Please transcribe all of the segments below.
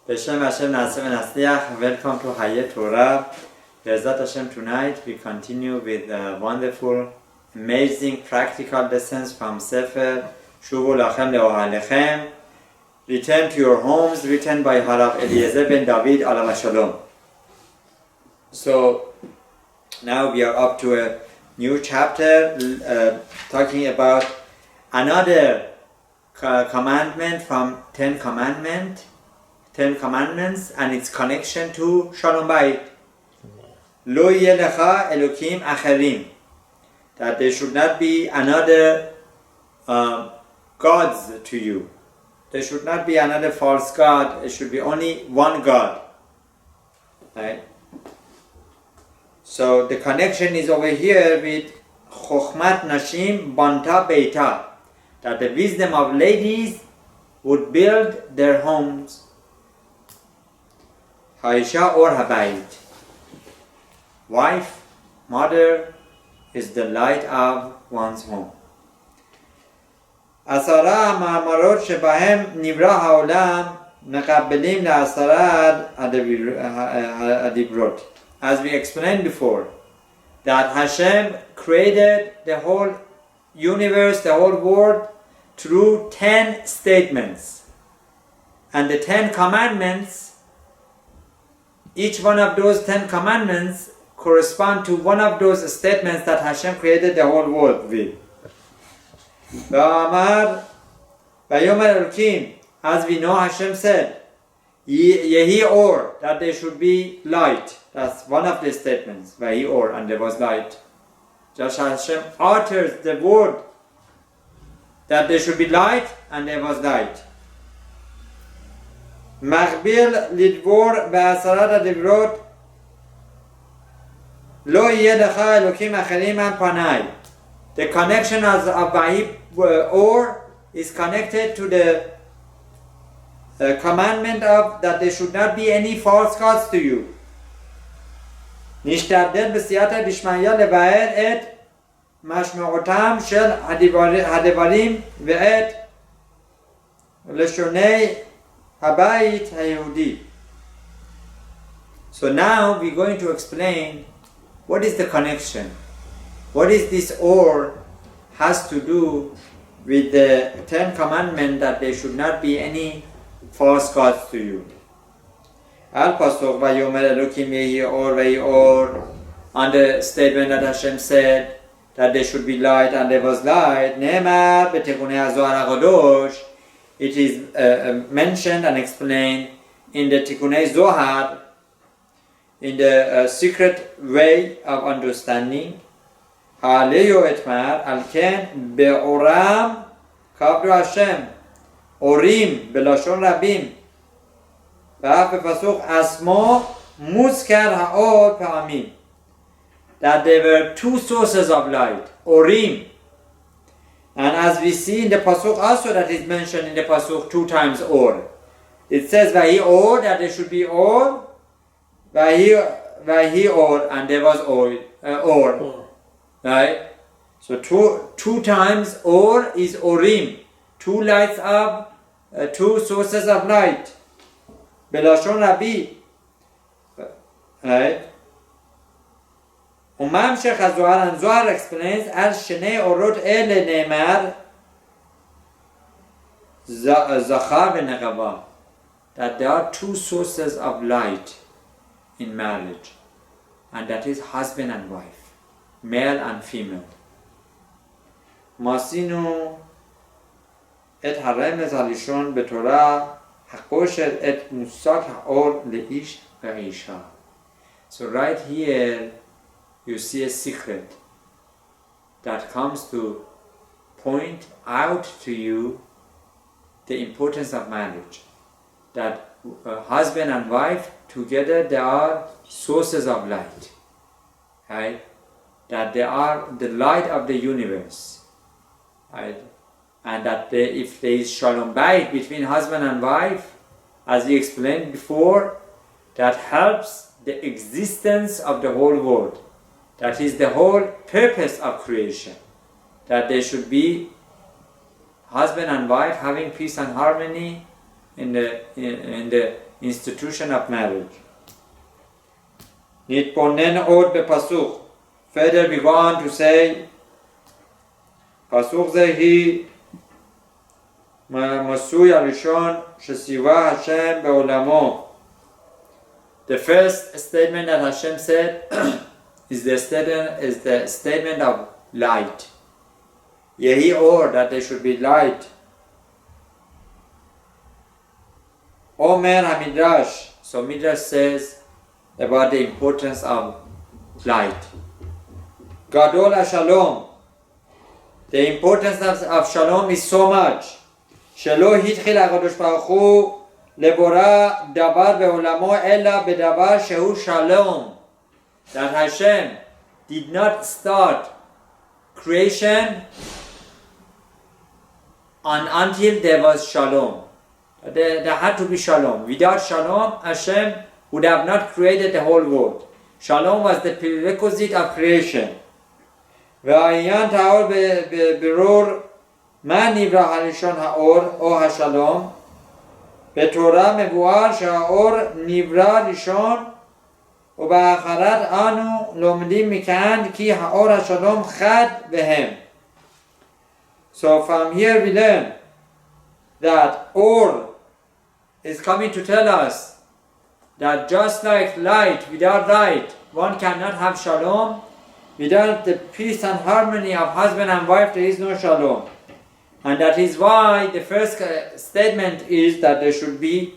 Beshem Hashem Naseh V'Natzliach. Welcome to Hayat Torah. Be'ezrat Hashem, tonight we continue with wonderful, amazing, practical lessons from Sefer Shuvu Lachem Le'ohalechem. Return to your homes, written by Harav Eliezer ben David Alav Shalom. So now we are up to a new chapter talking about another commandment from Ten Commandments and its connection to Shalom Bayit. Lo yeh lecha elokim acherim, that there should not be another gods to you. There should not be another false god. There should be only one God. Right? So the connection is over here with Chokhmat Nashim Banta Beita, that the wisdom of ladies would build their homes. Haisha or Habayit. Wife, mother, is the light of one's home. Asara ma'amarot shebahem nivra ha'olam mekabbelim la'asarad adibrot. As we explained before, that Hashem created the whole universe, the whole world, through 10 statements. And the 10 commandments, each one of those 10 commandments correspond to one of those statements that Hashem created the whole world with. As we know, Hashem said, Yehi or, that there should be light. That's one of the statements. Vahi or, and there was light. Just Hashem utters the word that there should be light, and there was light. Maghbil lidvor ba'asarat adivrot lo yeh lecha elokim acherim an panai. The connection of Vahi or is connected to the commandment of that there should not be any false gods to you. Nishtadel b'siyata bishmaya levaed et mashme'otam shel hadevarim ve'et leshonei habayit hayehudi. So now we're going to explain what is the connection. What is this or has to do with the 10 commandments that there should not be any false gods to you. Al-Pasuk Vayomer Elokim Yehi Or Vehi Or, on the statement that Hashem said that there should be light and there was light, Ne'emar B'Tekunei HaZohar HaKadosh, it is mentioned and explained in the Tikunei Zohar, in the secret way of understanding. Ha'aleyo etmar al-ken be'oram kabru Hashem orim belashon rabim ve'af b'pasuk asmo muzkar ha'or pa'amim, that there were two sources of light, orim, and as we see in the pasuk also that is mentioned in the pasuk 2 times or. It says vahi or, that there should be or, vahi or, and there was or. Right? So two times or is orim, two lights of two sources of light. Belashon Rabbi. Right? Umam Sheikh HaZohar, and Zohar explains, Al Shnei Orot Ele Ne'emar Zachar v'Nekava, that there are two sources of light in marriage, and that is husband and wife, male and female. Masinu et harem zalishon betorah hakoshet et musak haor leish ve'isha. So right here you see a secret that comes to point out to you the importance of marriage. That husband and wife together, they are sources of light. Right? That they are the light of the universe. Right? And that if there is Shalom Bayit between husband and wife, as we explained before, that helps the existence of the whole world. That is the whole purpose of creation. That there should be husband and wife having peace and harmony in the institution of marriage. Nitponen od bepasuk. Further we go on to say, pasuk zehi masui arishon shesiva Hashem be'olamo. The first statement that Hashem said is the statement of light. Yehi or, that there should be light. Omer HaMidrash. So Midrash says about the importance of light. Gadol HaShalom. The importance of Shalom is so much. Shelo hitchil HaKadosh Baruch Hu lebora davar be'olamo ella bedavar shehu Shalom. That Hashem did not start creation until there was Shalom. There had to be Shalom. Without Shalom, Hashem would have not created the whole world. Shalom was the prerequisite of creation. והעניין טהור בבירור מה נברא הראשון האור או השלום. בתורה מבואר שהאור נברא ראשון ובאחרת אנו לומדים מכאן כי האור השלום חד והם. So from here we learn that Or is coming to tell us that just like light, without light, one cannot have Shalom. Without the peace and harmony of husband and wife, there is no Shalom. And that is why the first statement is that there should be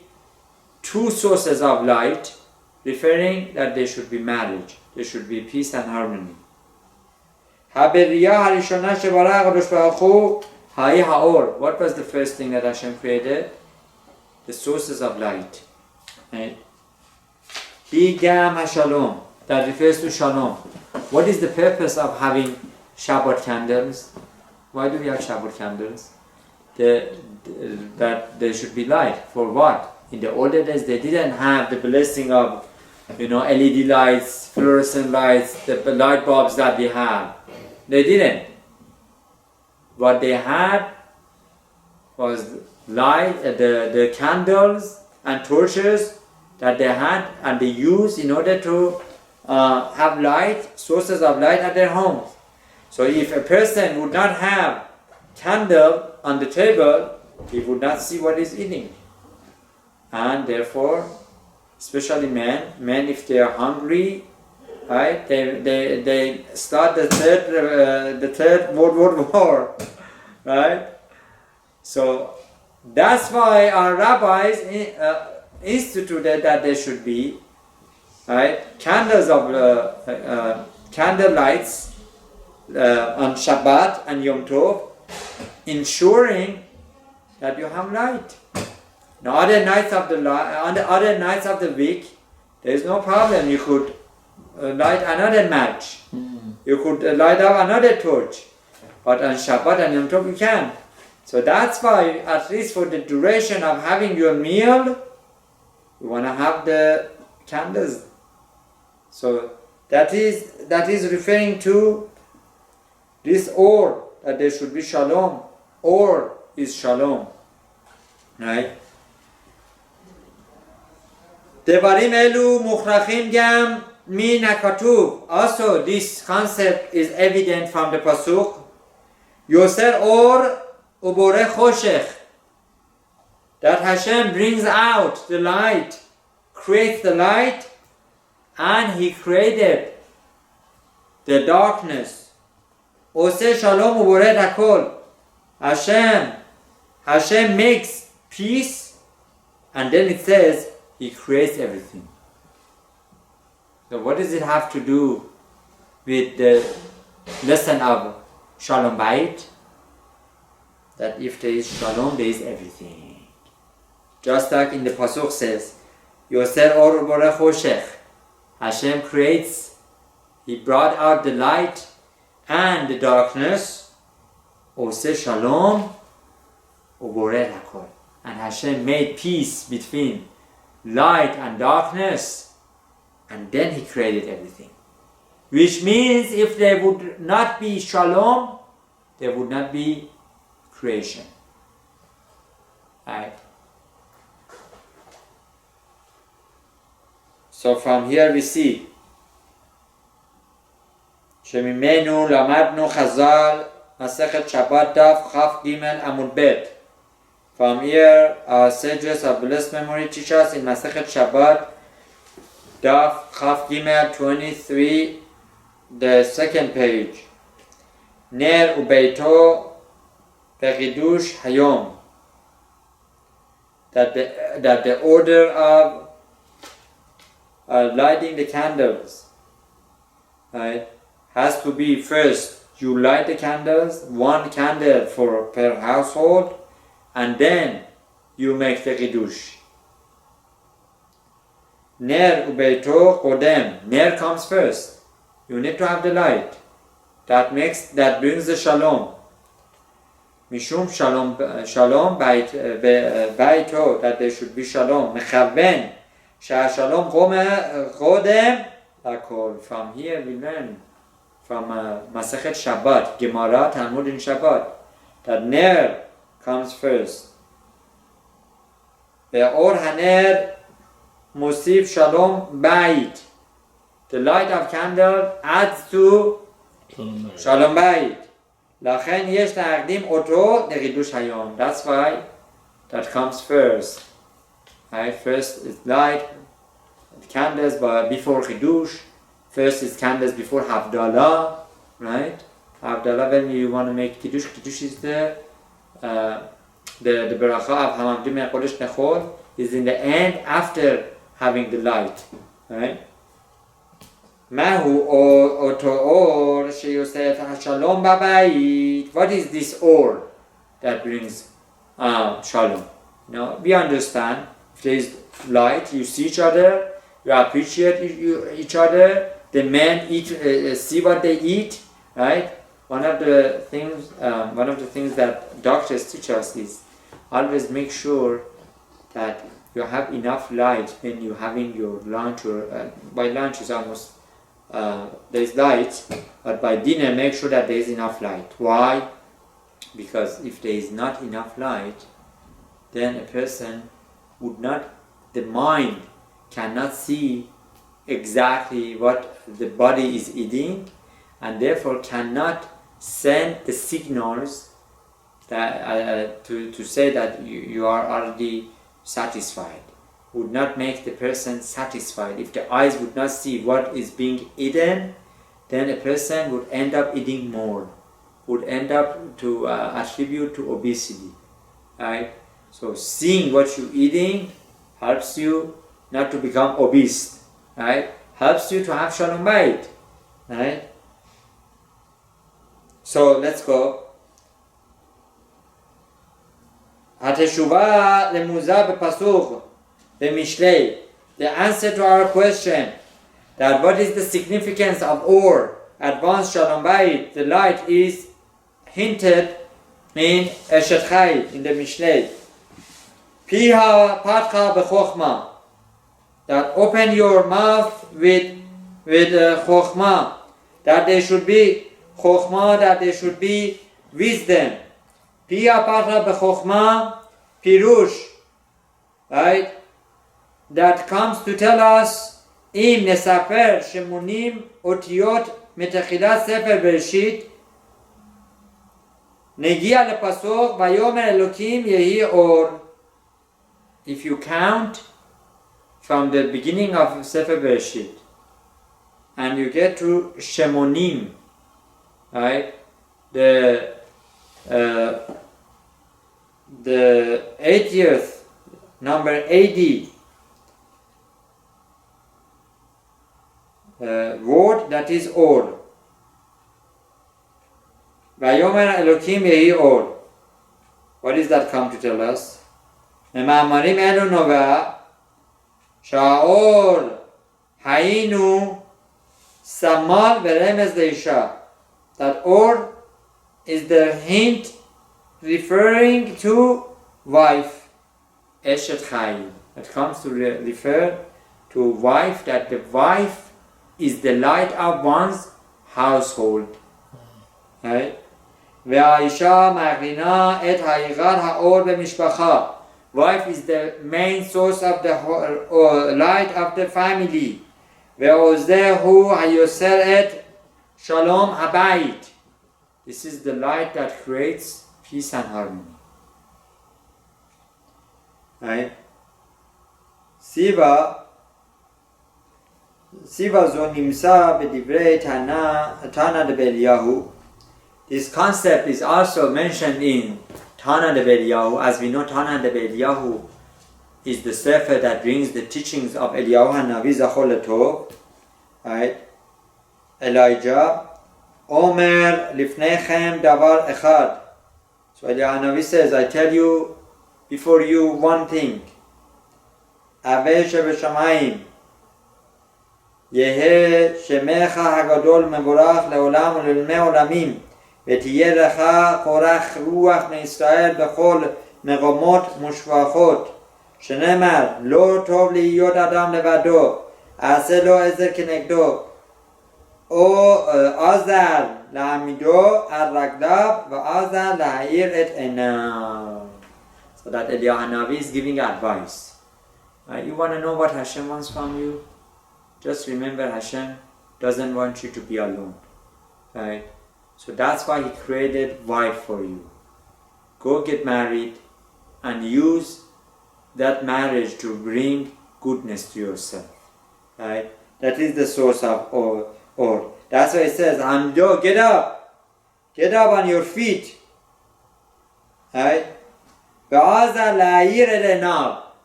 two sources of light, referring that there should be marriage, there should be peace and harmony. What was the first thing that Hashem created? The sources of light. Right? Bigam HaShalom, that refers to Shalom. What is the purpose of having Shabbat candles? Why do we have Shabbat candles? That there should be light. For what? In the older days, they didn't have the blessing of, LED lights, fluorescent lights, the light bulbs that we have. They didn't. What they had was light, the candles and torches that they had and they used in order to have light, sources of light at their homes. So if a person would not have candle on the table, he would not see what he's eating. And therefore, especially men if they are hungry, right, they start the third World War, right? So that's why our rabbis instituted that there should be, right, candles of candle lights on Shabbat and Yom Tov, ensuring that you have light. On the other nights of the week, there is no problem. You could light another match. You could light up another torch. But on Shabbat and Yom Tov you can. So that's why, at least for the duration of having your meal, you want to have the candles. So that is referring to this Or, that there should be Shalom. Or is Shalom. Right? Devarim elu mukhrachim gam min hakatuv. Also, this concept is evident from the pasuk. Yoser or ubore choshech. That Hashem brings out the light, creates the light, and He created the darkness. Ose shalom ubored hakol. Hashem makes peace, and then it says He creates everything. So what does it have to do with the lesson of Shalom Bayit? That if there is Shalom, there is everything. Just like in the Pasuk says, Yoser or bore choshech. Hashem creates, He brought out the light and the darkness. Ose Shalom ubored hakol. And Hashem made peace between light and darkness, and then He created everything. Which means if there would not be Shalom, there would not be creation. Right? So from here we see שממנו למדנו חז"ל מסכת שבת דף כ"ג עמוד ב'. From here our sages of blessed memory teach us in Masechet Shabbat daf כ"ג 23, the second page. ner ubeito bechidush hayom, that the order of lighting the candles, right, has to be first you light the candles, one candle per household, and then you make the chidush. Ner ubeito kodem, ner comes first. You need to have the light. That brings the shalom. Mishum shalom baito, that there should be shalom. Mechaven shalom kodem lakol. From here we learn from Masechet Shabbat, Gemara, Talmud in Shabbat, that ner comes first. Ve'or haner musif shalom bait. The light of candle adds to Shalom Bayit. Lachen yesh ta'akdim oto dechidush hayom. That's why that comes first. Right? First is light, candles before chidush. First is candles before Havdalah. Right? Havdalah, when you want to make chidush, chidush is the beracha of Hamavdim Kodesh Nechol is in the end after having the light. Right? Mahu oto or sheyosef shalom babayit. What is this or that brings shalom? Now we understand if there is light, you see each other, you appreciate each other. The men see what they eat, right? One of the things that doctors teach us is always make sure that you have enough light when you're having your lunch, or by lunch is almost there's light, but by dinner make sure that there is enough light. Why? Because if there is not enough light, then a person the mind cannot see exactly what the body is eating, and therefore cannot send the signals that to say that you are already satisfied. Would not make the person satisfied. If the eyes would not see what is being eaten, then a person would end up eating more, would end up to attribute to obesity. Right? So seeing what you're eating helps you not to become obese. Right? Helps you to have shalom bayit. Right? So let's go. Hateshuva lemuza bepasuch. The Mishlei, the answer to our question that what is the significance of or advanced shalom bayit, the light is hinted in Eshet Chai, in the Mishlei. Piha patcha b'chokhma, that open your mouth with chokhma, that there should be chokhma, that there should be wisdom. Piha patcha b'chokhma pirush, right? That comes to tell us im nesaper shemunim otiyot metechilat Sefer Bereshit negia lepasuk vayomer Elokim yehi or. If you count from the beginning of Sefer Bereshit and you get to shemonim, right, the 80th number 80 word, that is or. Vayomer Elokim yehi or. What does that come to tell us? Memamarim elu nova sha'or hayinu samal veremez leisha. That or is the hint referring to wife, Eshet Chai. It comes to refer to wife, that the wife is the light of one's household. Right? והאישה מאכלינה את העיקר האור במשפחה, Wife is the main source of the light of the family. ועוזהו היוצר את shalom habayit. This is the light that creates peace and harmony. Right? Siva zo nimsa b'divrei Tana de Eliyahu. This concept is also mentioned in Tana de Eliyahu. As we know, Tana de Eliyahu is the Sefer that brings the teachings of Eliyahu HaNavi Zachol Tov. Right? Elijah, Omer lifnechem davar echad. So Eliyahu HaNavi says, I tell you before you one thing. Aveh shebeshamayim. יהא שמך הגדול מבורך לעולם ולעולמי עולמים ותהיה לך קורח רוח מישראל בכל מקומות מושבחות שנאמר לא טוב להיות אדם לבדו עשה לו עזר כנגדו או עזר להעמידו על רגליו ועזר להאיר את עיניו. So that Eliyahu HaNavi is giving advice. You want to know what Hashem wants from you? Just remember, Hashem doesn't want you to be alone, right? So that's why He created wife for you. Go get married and use that marriage to bring goodness to yourself, right? That is the source of or. That's why it says, Amdo, get up on your feet, right?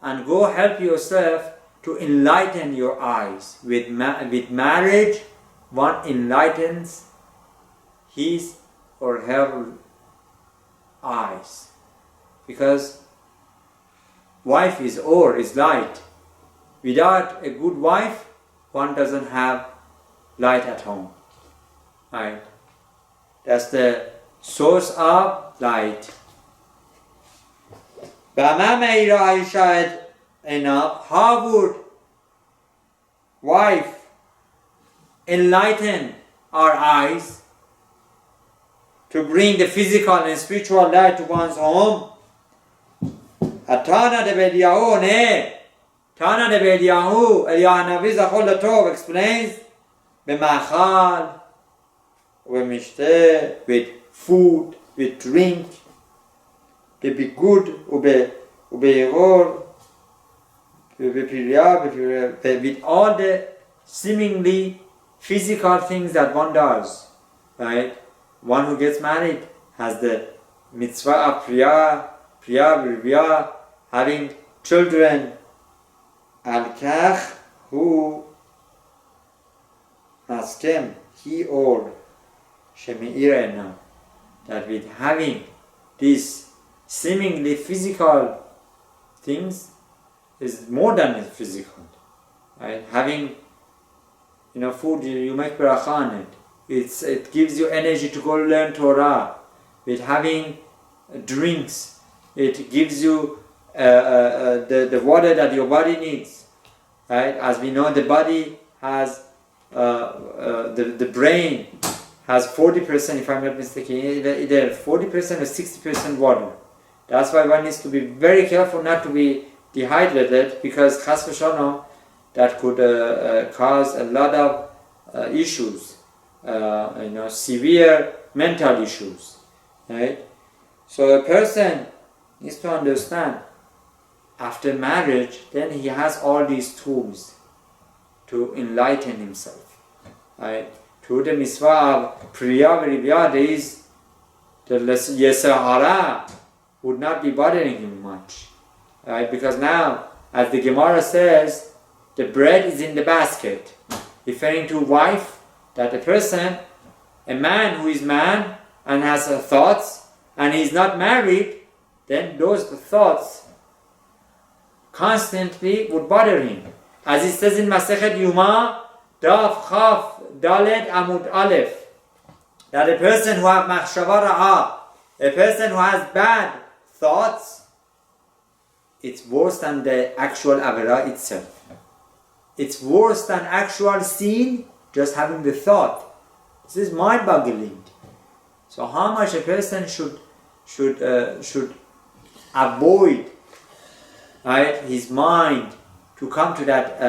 And go help yourself to enlighten your eyes. With marriage, one enlightens his or her eyes. Because wife is light. Without a good wife, one doesn't have light at home. Right? That's the source of light. How would wife enlighten our eyes to bring the physical and spiritual light to one's home? Tana de Eliyahu, Eliyahu HaNavi Zachol Tov explains, b'machal, u'b'mishteh, with food, with drink, b'bikud, u'be'iror, with all the seemingly physical things that one does, right? One who gets married has the mitzvah of priya, having children. Al-kach hu maskem, he or shemi'irena, that with having these seemingly physical things, is more than physical, right? Having, food, you make bracha on it. It gives you energy to go learn Torah. With having drinks, it gives you the water that your body needs, right? As we know, the body has the brain has 40%, if I'm not mistaken, either 40% or 60% water. That's why one needs to be very careful not to be dehydrated, because chas v'shalom, that could cause a lot of issues, severe mental issues, right? So a person needs to understand, after marriage, then he has all these tools to enlighten himself, right? Through the mitzvah of priya v'rivya, there is the Yetzer Hara would not be bothering him much. Right? Because now, as the Gemara says, the bread is in the basket, referring to wife, that a man who is man and has thoughts, and he is not married, then those thoughts constantly would bother him. As it says in Masechet Yuma, Daf Chaf Dalet Amud Aleph, that a person who has machshava ra'a, a person who has bad thoughts, it's worse than the actual avera itself. It's worse than actual sin, just having the thought. This is mind-boggling. So how much a person should avoid right, his mind to come to that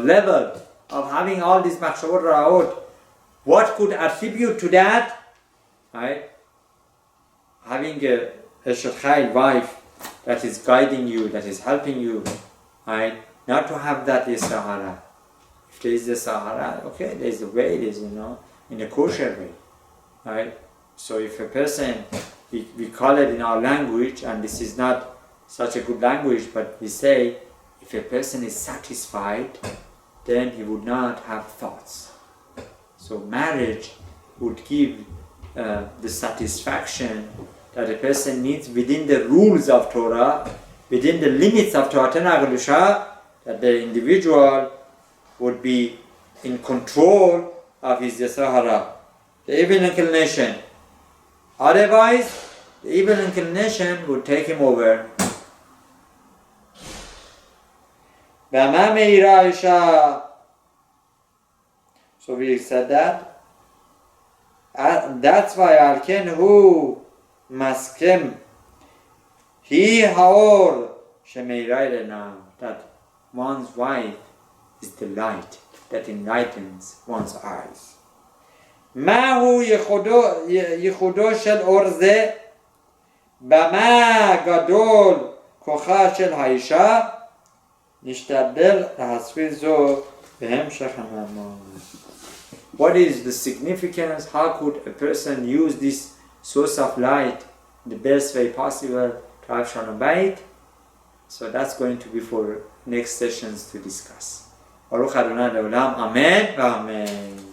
level of having all these machshavot ra'ot, what could attribute to that? Right? Having a Shechai wife that is guiding you, that is helping you, right? Not to have that Sahara. If there is a Sahara, okay, there is a way, there is, in a kosher way, right? So if a person, we call it in our language, and this is not such a good language, but we say, if a person is satisfied, then he would not have thoughts. So marriage would give the satisfaction that a person needs within the rules of Torah, within the limits of Torah Tanakh, that the individual would be in control of his Sahara, the evil inclination. Otherwise, the evil inclination would take him over. So we said that. That's why Alken who maskim he haor shemeirai now, that one's wife is the light that enlightens one's eyes. Mahu yichudo shel orze bama gadol kocha shel haisha nishtadel lahasvir zo behemshach hamamon. What is the significance? How could a person use this source of light the best way possible to have Shalom Bayit? So that's going to be for next sessions to discuss. Baruch Adonai Le'olam. Amen. Amen.